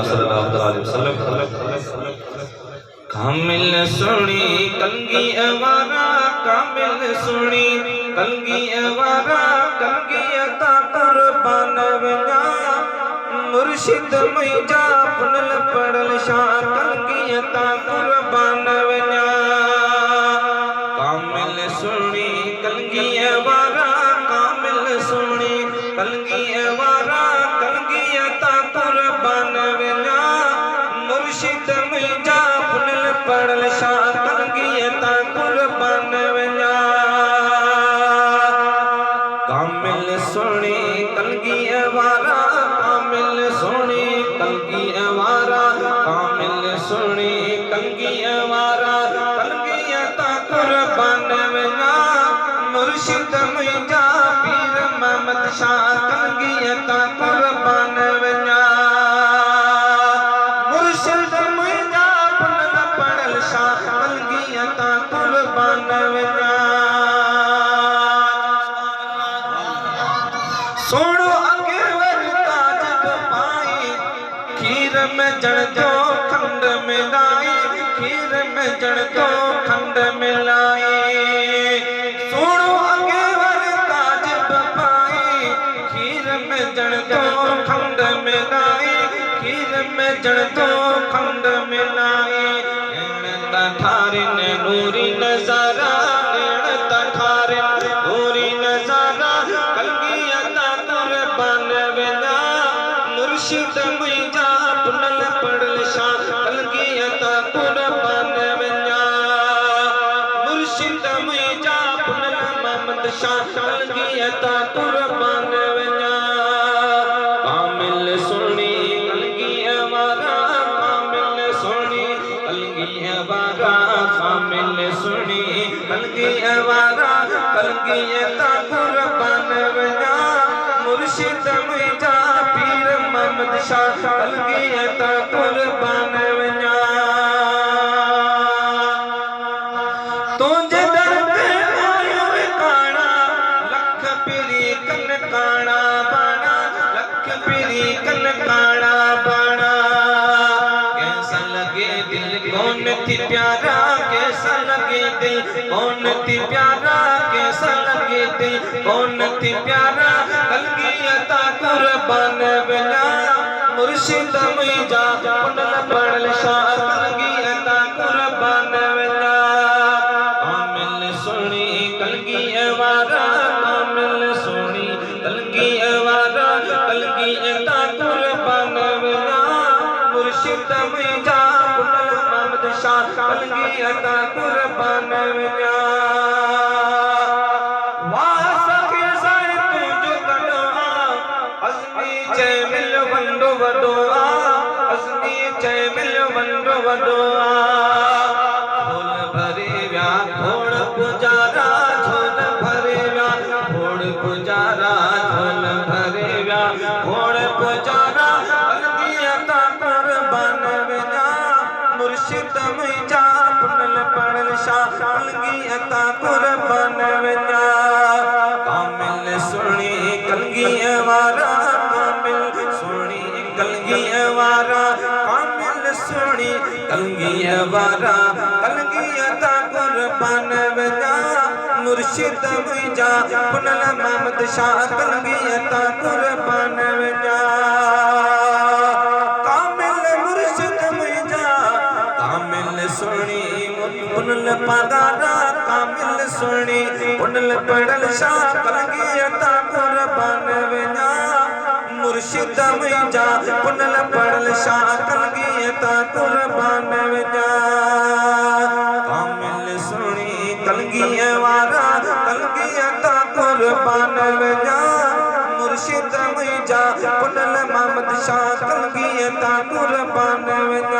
सल्लल्लाहु अलैहि वसल्लम कामिल सुनी कलगी अवारा कामिल सुनी कलगी अवारा कलगी अता कुर्बान वना मुर्शिद मुझा पुनल पड़ल शाह कलगी अता कुर्बान वना कामिल सुनी कलगी अवारा कामिल सुनी कलगी अवारा कलगी अता कुर्बान वना मुर्शिद मुझा पुनल पड़ल शाह कलगी अता कुर्बान वना कामिल सुनी कलगी अवारा कामिल सुनी कलगी अवारा कामिल सुनी कलगी अवारा कलगी अता कुर्बान वना मुर्शिद मुझा पीर मोहम्मद शाह कलगी अता कुर्बान वना मुर्शिद मुझा पुनल पड़ल शाह कलगी अता कुर्बान वना सोनो अगे वरता जब पाई खीर में जड़ दो खंड मिलाई खीर में जड़ दो खंड मिलाई सोनो अगे वरता जब पाई खीर में जड़ दो खंड मिलाई खीर में जड़ दो खंड मिलाई ठारे ने नूरी नजारा ठारे नूरी नजारा कलगी अता कुर्बान वना मुर्शिद मुझा पुनल पड़ल शाह कलगी अता कुर्बान वना मुर्शिद मुझा पुनल मोहम्मद शाह कलगी अता कुर्बान वना कामिल सुनी कलगी अवारा कामिल सुनी कलगी अवारा कामिल सुनी कलगी अवारा कलगी अता कुर्बान वना मुर्शिद मुझा पीर मोहम्मद शाह कलगी अता कुर्बान वना तुझे दर पे आयो काना लख पिरी कन काना बाना लख पिरी कन काना बाना कैसा लगे दिल कौन थी प्यारा कैसा लगे दिल कौन थी प्यारा कैसा लगे दिल कौन थी प्यारा कलगी अता कुर्बान वना मुर्शिद मुझा पुनल पड़ल शाह कलगी अता कुर्बान वना कामिल सुनी कलगी अवारा कामिल सुनी कलगी अवारा कलगी अता कुर्बान वना मुर्शिद मुझा पुनल मोहम्मद शाह कलगी अता कुर्बान वना वंडो वडोआ असनी जय मिल वंडो वडोआ झोल भरे व्या घोड़ पुजारा झोल भरे व्या घोड़ पुजारा झोल भरे व्या घोड़ पुजारा कलगी अता कुर्बान वना मुर्शिद मुझा पुनल पड़ल शाह कलगी अता कुर्बान वना कामिल सुनी कलगी अवारा कलगी अवारा कामिल सुनी कलगी अवारा कलगी अता कुर्बान वना मुर्शिद मुझा पुनल मोहम्मद शाह कलगी अता कुर्बान वना कामिल मुर्शिद मुझा कामिल सुनी पुनल पगारा कामिल सुनी पुनल पड़ल शाह कलगी अता कुर्बान वना मुर्शिद मुझा पुनल पड़ल शाह कलगी अता कुर्बान वना कामिल सुनी कलगी अवारा कलगी अता कुर्बान वना मुर्शिद मुझा पुनल मोहम्मद शाह कलगी अता कुर्बान वना।